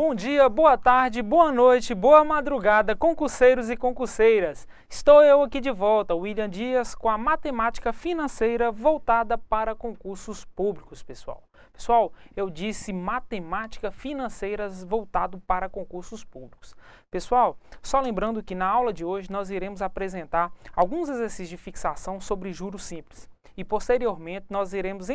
Bom dia, boa tarde, boa noite, boa madrugada, concurseiros e concurseiras. Estou eu aqui de volta, William Dias, com a matemática financeira voltada para concursos públicos, pessoal. Pessoal, eu disse matemática financeira voltado para concursos públicos. Pessoal, só lembrando que na aula de hoje nós iremos apresentar alguns exercícios de fixação sobre juros simples. E posteriormente nós iremos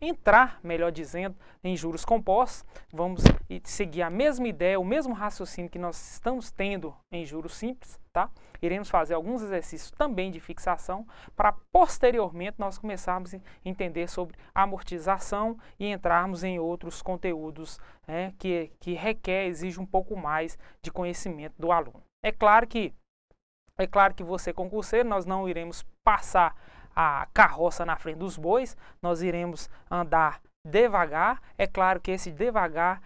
entrar, melhor dizendo, em juros compostos. Vamos seguir a mesma ideia, o mesmo raciocínio que nós estamos tendo em juros simples, tá? Iremos fazer alguns exercícios também de fixação para posteriormente nós começarmos a entender sobre amortização e entrarmos em outros conteúdos, né, que exige um pouco mais de conhecimento do aluno. É claro que você, concurseiro, nós não iremos passar a carroça na frente dos bois, nós iremos andar devagar. É claro que esse devagar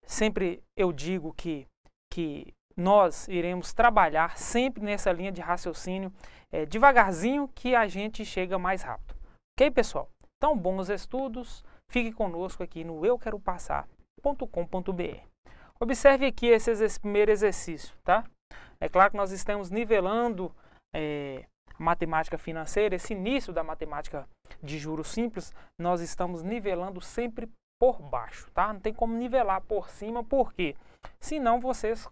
sempre eu digo que nós iremos trabalhar sempre nessa linha de raciocínio, devagarzinho, que a gente chega mais rápido. Ok, pessoal? Então, bons estudos, fique conosco aqui no euqueropassar.com.br. Observe aqui esse primeiro exercício, tá? É claro que nós estamos nivelando a matemática financeira, esse início da matemática de juros simples, nós estamos nivelando sempre por baixo, tá? Não tem como nivelar por cima, por quê? Senão vocês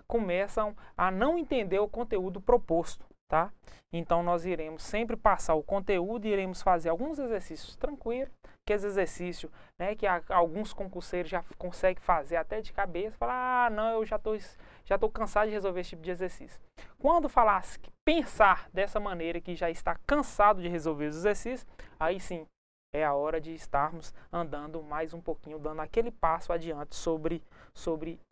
começam a não entender o conteúdo proposto, tá? Então nós iremos sempre passar o conteúdo e iremos fazer alguns exercícios tranquilos, que esse exercício, né, que alguns concurseiros já conseguem fazer até de cabeça, falar, não, eu já estou cansado de resolver esse tipo de exercício. Quando pensar dessa maneira, que já está cansado de resolver os exercícios, aí sim é a hora de estarmos andando mais um pouquinho, dando aquele passo adiante sobre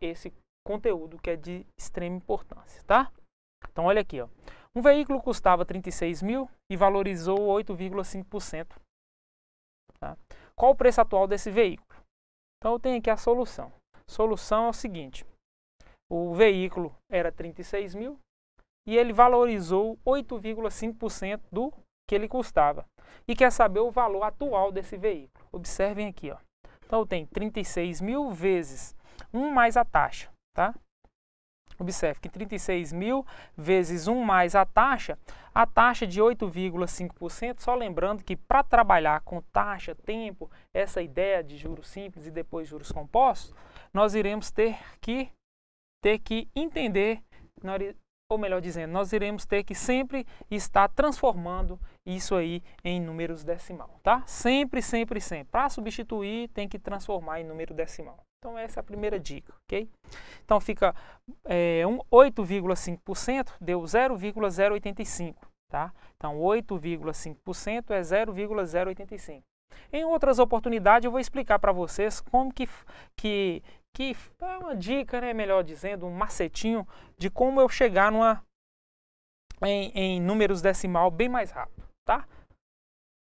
esse conteúdo que é de extrema importância, tá? Então olha aqui, ó. Um veículo custava 36 mil e valorizou 8,5%. Tá? Qual o preço atual desse veículo? Então eu tenho aqui a solução. A solução é o seguinte: o veículo era 36 mil e ele valorizou 8,5% do que ele custava. E quer saber o valor atual desse veículo. Observem aqui, ó. Então eu tenho 36 mil vezes 1 mais a taxa, tá? Observe que 36 mil vezes 1 mais a taxa de 8,5%, só lembrando que para trabalhar com taxa, tempo, essa ideia de juros simples e depois juros compostos, nós iremos ter que entender, ou melhor dizendo, nós iremos ter que sempre estar transformando isso aí em números decimal, tá? Sempre. Para substituir, tem que transformar em número decimal. Então essa é a primeira dica, ok? Então fica 8,5% deu 0,085, tá? Então 8,5% é 0,085. Em outras oportunidades eu vou explicar para vocês como que é uma dica, né, melhor dizendo, um macetinho de como eu chegar em números decimal bem mais rápido, tá?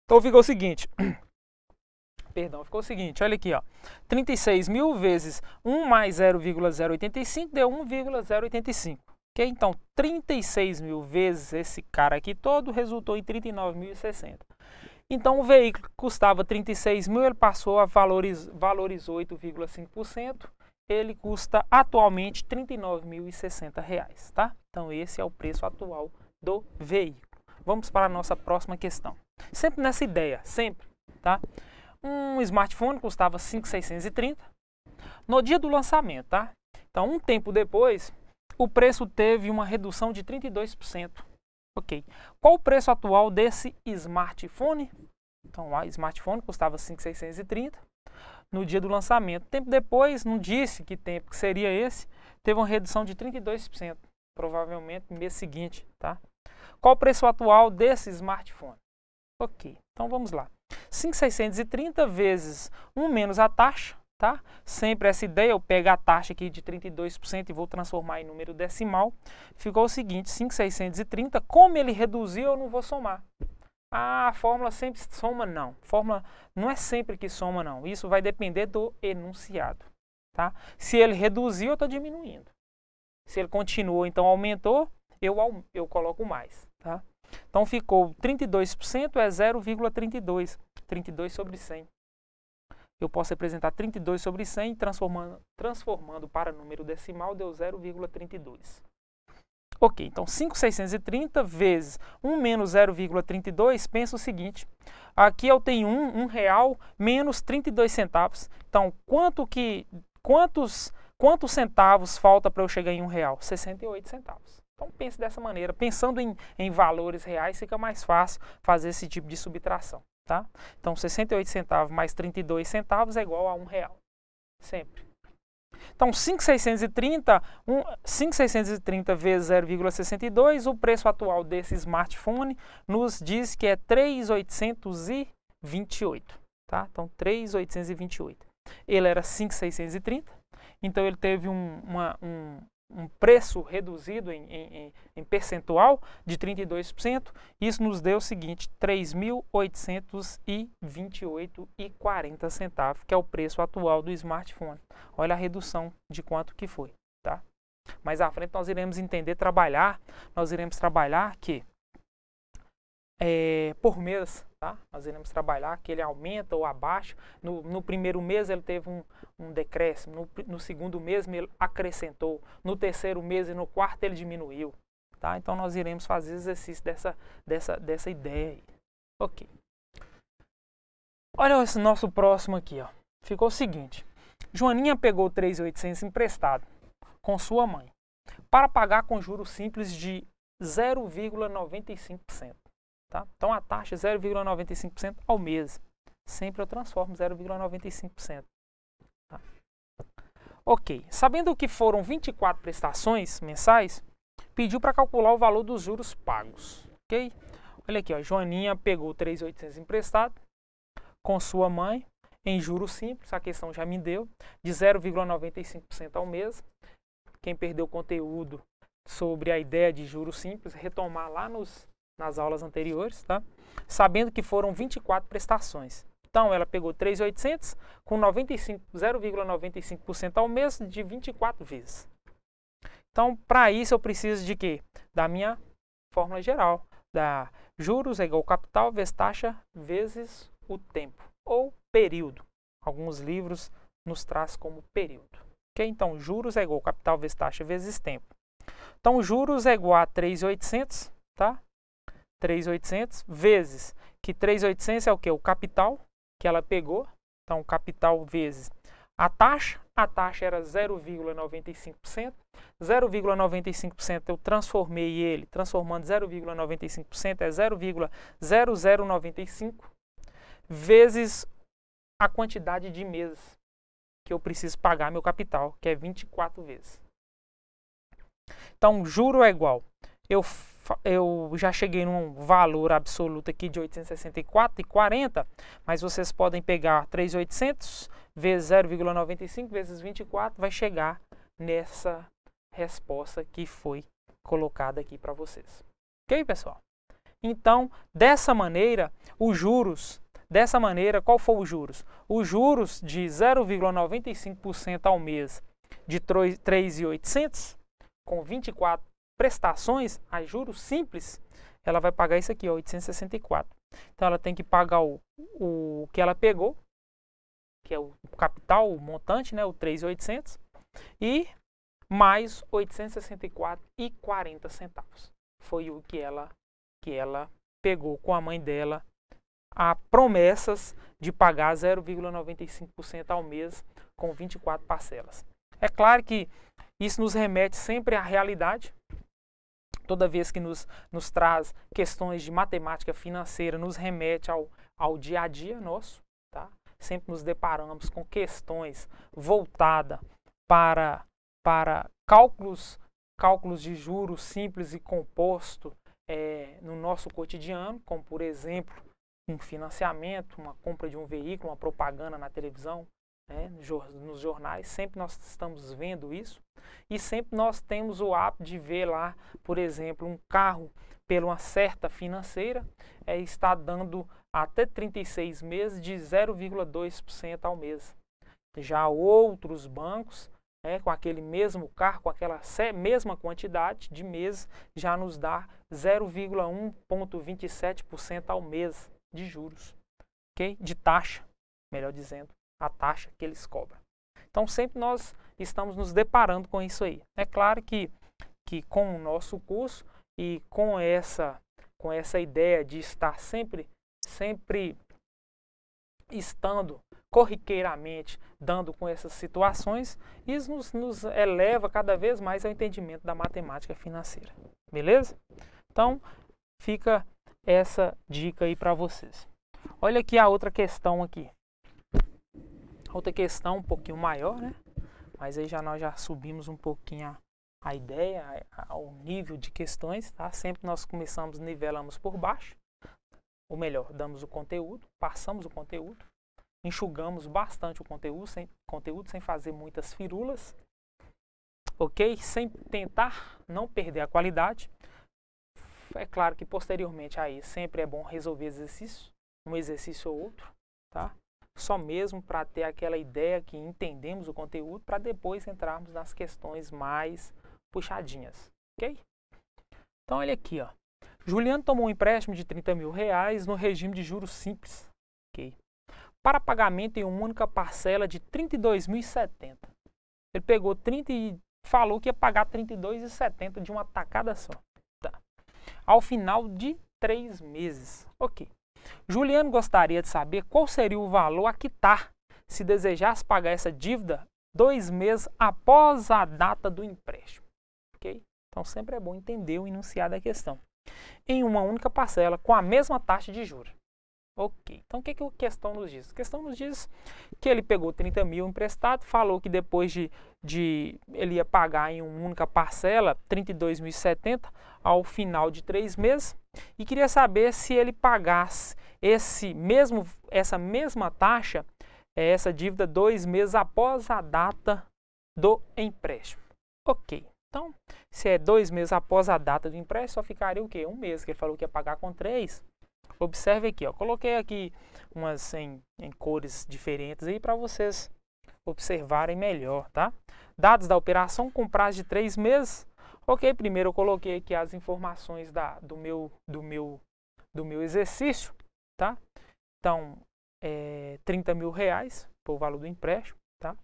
Então ficou o seguinte, olha aqui, ó, 36 mil vezes 1 mais 0,085 deu 1,085, ok? Então 36 mil vezes esse cara aqui todo resultou em 39.060. Então o veículo custava 36 mil, ele passou a valorizou 8,5%, ele custa atualmente R$ 39.060, tá? Então esse é o preço atual do veículo. Vamos para a nossa próxima questão. Sempre nessa ideia, tá? Um smartphone custava 5.630 no dia do lançamento, tá? Então um tempo depois, o preço teve uma redução de 32%. Ok. Qual o preço atual desse smartphone? Então, o smartphone custava 5.630 no dia do lançamento. Tempo depois, não disse que tempo que seria esse, teve uma redução de 32%, provavelmente no mês seguinte, tá? Qual o preço atual desse smartphone? Ok, então vamos lá. 5.630 vezes 1 menos a taxa, tá? Sempre essa ideia, eu pego a taxa aqui de 32% e vou transformar em número decimal. Ficou o seguinte, 5.630, como ele reduziu, eu não vou somar. A fórmula sempre soma, não. Fórmula não é sempre que soma, não. Isso vai depender do enunciado, tá? Se ele reduziu, eu estou diminuindo. Se ele continuou, então aumentou, eu coloco mais, tá? Então ficou 32% é 0,32. 32 sobre 100. eu posso representar 32 sobre 100, transformando para número decimal, deu 0,32. Ok, então 5.630 vezes 1 menos 0,32, pensa o seguinte, aqui eu tenho R$ 1 menos 32 centavos, então quantos centavos falta para eu chegar em R$ 1? 68 centavos. Então pense dessa maneira, pensando em valores reais, fica mais fácil fazer esse tipo de subtração, tá? Então 68 centavos mais 32 centavos é igual a R$ 1, sempre. Então, 5.630 vezes 0,62, o preço atual desse smartphone nos diz que é 3.828, tá? Então, 3.828. Ele era 5.630, então ele teve um preço reduzido em percentual de 32%. Isso nos deu o seguinte, 3.828,40 centavos, que é o preço atual do smartphone. Olha a redução de quanto que foi, tá? Mais à frente nós iremos trabalhar que por mês, tá? Nós iremos trabalhar que ele aumenta ou abaixa. No primeiro mês ele teve um decréscimo, no segundo mês ele acrescentou, no terceiro mês e no quarto ele diminuiu, tá? Então nós iremos fazer exercício dessa ideia aí. Ok. Olha esse nosso próximo aqui, ó. Ficou o seguinte, Joaninha pegou 3.800 emprestado com sua mãe para pagar com juros simples de 0,95%. Tá? Então a taxa é 0,95% ao mês. Sempre eu transformo 0,95%. Tá? Ok. Sabendo que foram 24 prestações mensais, pediu para calcular o valor dos juros pagos. Ok? Olha aqui, ó, Joaninha pegou 3.800 emprestado com sua mãe em juros simples, a questão já me deu, de 0,95% ao mês. Quem perdeu o conteúdo sobre a ideia de juros simples, retomar lá nas aulas anteriores, tá? Sabendo que foram 24 prestações. Então, ela pegou 3.800 com 0,95% ao mês de 24 vezes. Então, para isso, eu preciso de quê? Da minha fórmula geral, da juros é igual capital vezes taxa vezes o tempo, ou período. Alguns livros nos traz como período. Okay? Então, juros é igual capital vezes taxa vezes tempo. Então, juros é igual a 3.800, tá? 3.800 vezes, que 3.800 é o que? O capital que ela pegou. Então, capital vezes a taxa era 0,95%. 0,95% eu transformei ele, transformando 0,95% é 0,0095 vezes a quantidade de meses que eu preciso pagar meu capital, que é 24 vezes. Então, juro é igual. Eu já cheguei num valor absoluto aqui de 864,40, mas vocês podem pegar 3.800 vezes 0,95 vezes 24, vai chegar nessa resposta que foi colocada aqui para vocês. Ok, pessoal? Então, dessa maneira, qual foi os juros? Os juros de 0,95% ao mês de 3.800 com 24 prestações a juros simples, ela vai pagar isso aqui, ó, 864. Então, ela tem que pagar o que ela pegou, que é o capital, o montante, né, o 3.800, e mais 864,40 centavos. Foi o que ela pegou com a mãe dela, a promessas de pagar 0,95% ao mês com 24 parcelas. É claro que isso nos remete sempre à realidade. Toda vez que nos traz questões de matemática financeira, nos remete ao dia a dia nosso, tá? Sempre nos deparamos com questões voltadas para cálculos de juros simples e composto no nosso cotidiano, como por exemplo, um financiamento, uma compra de um veículo, uma propaganda na televisão, né, nos jornais, sempre nós estamos vendo isso e sempre nós temos o hábito de ver lá, por exemplo, um carro pela uma certa financeira está dando até 36 meses de 0,2% ao mês. Já outros bancos, com aquele mesmo carro, com aquela mesma quantidade de meses, já nos dá 0,1,27% ao mês de juros, okay? De taxa, melhor dizendo. a taxa que eles cobram. Então sempre nós estamos nos deparando com isso aí. É claro que com o nosso curso e com essa ideia de estar sempre estando corriqueiramente dando com essas situações, isso nos eleva cada vez mais ao entendimento da matemática financeira. Beleza? Então, fica essa dica aí para vocês. Olha aqui a outra questão aqui. Outra questão um pouquinho maior, né? Mas aí nós já subimos um pouquinho a ideia, ao nível de questões, tá? Sempre nós começamos, nivelamos por baixo. Ou melhor, damos o conteúdo, passamos o conteúdo, enxugamos bastante o conteúdo sem fazer muitas firulas, ok? Sem tentar não perder a qualidade. É claro que posteriormente aí sempre é bom resolver exercício, um exercício ou outro, tá? Só mesmo para ter aquela ideia que entendemos o conteúdo, para depois entrarmos nas questões mais puxadinhas, ok? Então olha aqui, ó. Juliano tomou um empréstimo de R$30 mil no regime de juros simples, ok? Para pagamento em uma única parcela de R$ 32.070. Ele pegou 30 e falou que ia pagar R$ 32.070 de uma tacada só. Tá. Ao final de 3 meses. Ok. Juliano gostaria de saber qual seria o valor a quitar se desejasse pagar essa dívida 2 meses após a data do empréstimo. Ok? Então sempre é bom entender o enunciado da questão. Em uma única parcela com a mesma taxa de juros. Ok, então o que a questão nos diz? A questão nos diz que ele pegou 30 mil emprestado, falou que depois de ele ia pagar em uma única parcela 32.070 ao final de 3 meses e queria saber se ele pagasse essa mesma taxa, essa dívida 2 meses após a data do empréstimo. Ok, então se é 2 meses após a data do empréstimo, só ficaria o quê? 1 mês, que ele falou que ia pagar com 3. Observe aqui, ó, coloquei aqui umas em cores diferentes aí para vocês observarem melhor, tá? Dados da operação com prazo de 3 meses. Ok, primeiro eu coloquei aqui as informações do meu exercício, tá? Então, R$30 mil foi o valor do empréstimo, tá?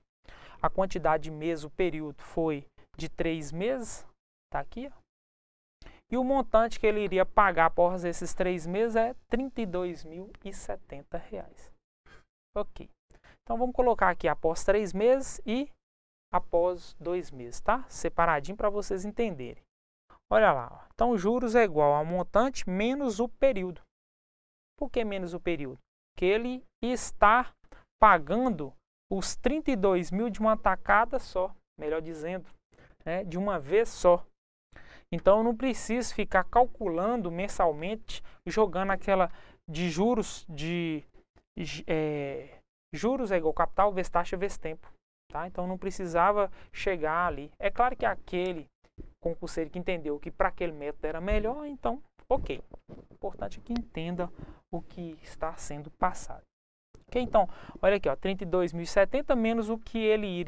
A quantidade de meses, o período foi de 3 meses, tá aqui, ó. E o montante que ele iria pagar após esses 3 meses é R$ 32.070. Ok. Então vamos colocar aqui após 3 meses e após 2 meses, tá? Separadinho para vocês entenderem. Olha lá, ó. Então juros é igual ao montante menos o período. Por que menos o período? Porque ele está pagando os 32 mil de uma tacada só, melhor dizendo, né? De uma vez só. Então, eu não preciso ficar calculando mensalmente, jogando aquela de juros, juros é igual capital vezes taxa vezes tempo. Tá? Então, não precisava chegar ali. É claro que aquele concurseiro que entendeu que para aquele método era melhor, então, ok. O importante é que entenda o que está sendo passado. Ok? Então, olha aqui, ó, 32.070 menos o que ele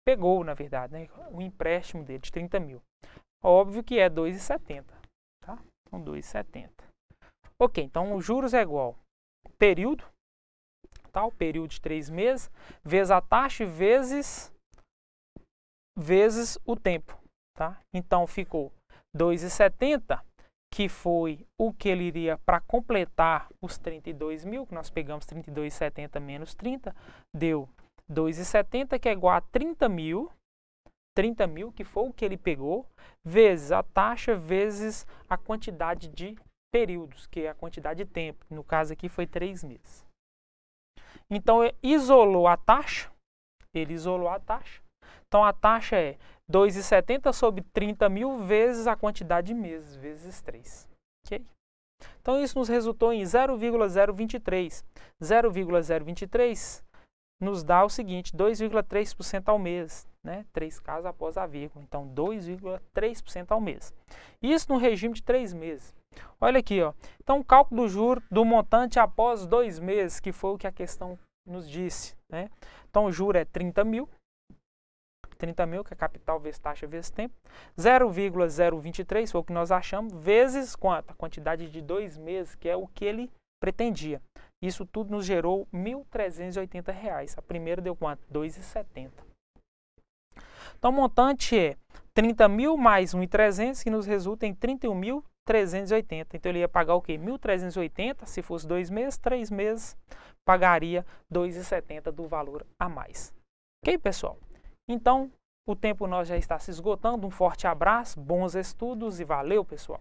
pegou, na verdade, né? O empréstimo dele de 30 mil. Óbvio que é 2,70, tá? Então, 2,70. Ok, então os juros é igual período, tá? O período de 3 meses, vezes a taxa, vezes o tempo, tá? Então, ficou 2,70, que foi o que ele iria para completar os 32 mil, que nós pegamos 32,70 menos 30, deu 2,70, que é igual a 30 mil, que foi o que ele pegou, vezes a taxa, vezes a quantidade de períodos, que é a quantidade de tempo. No caso aqui foi 3 meses. Então, ele isolou a taxa. Então, a taxa é 2,70 sobre 30 mil vezes a quantidade de meses, vezes 3. Ok? Então, isso nos resultou em 0,023. 0,023 nos dá o seguinte, 2,3% ao mês, né? 3 casos após a vírgula, então 2,3% ao mês. Isso no regime de 3 meses. Olha aqui, ó. Então o cálculo do juro do montante após 2 meses, que foi o que a questão nos disse, né? Então o juro é 30 mil, que é capital vezes taxa vezes tempo, 0,023 foi o que nós achamos, vezes quanto? A quantidade de 2 meses, que é o que ele pretendia. Isso tudo nos gerou R$ 1.380. A primeira deu quanto? R$ 2,70. Então, o montante é 30.000 mais 1.300, que nos resulta em 31.380. Então, ele ia pagar o quê? 1.380, se fosse 2 meses, 3 meses, pagaria 2,70 do valor a mais. Ok, pessoal? Então, o tempo nós já está se esgotando. Um forte abraço, bons estudos e valeu, pessoal!